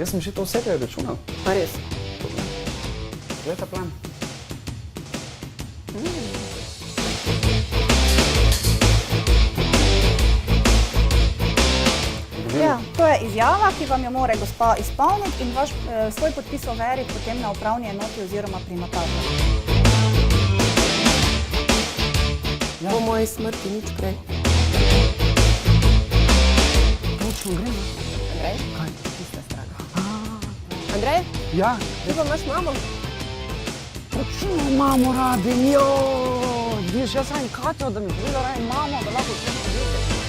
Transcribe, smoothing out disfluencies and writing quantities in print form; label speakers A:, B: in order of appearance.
A: Jaz sem že to vse računal.
B: Pa res.
A: Glej ta plan.
C: Ja, to je izjava, ki vam jo mora gospa izpolniti in vaš svoj podpis overiti potem na upravni enoti oziroma pri notarju.
B: Po moji smrti nič prej.
A: Točno gremo.
B: Andrej?
A: Kaj?
B: Tista stran. Andrej?
A: Ja.
B: Ti pa imaš mamo?
A: Točno imamo radi, joj! Vidiš, jaz radim Katjo, da mi povedal radim mamo, da lahko vsem podjetje.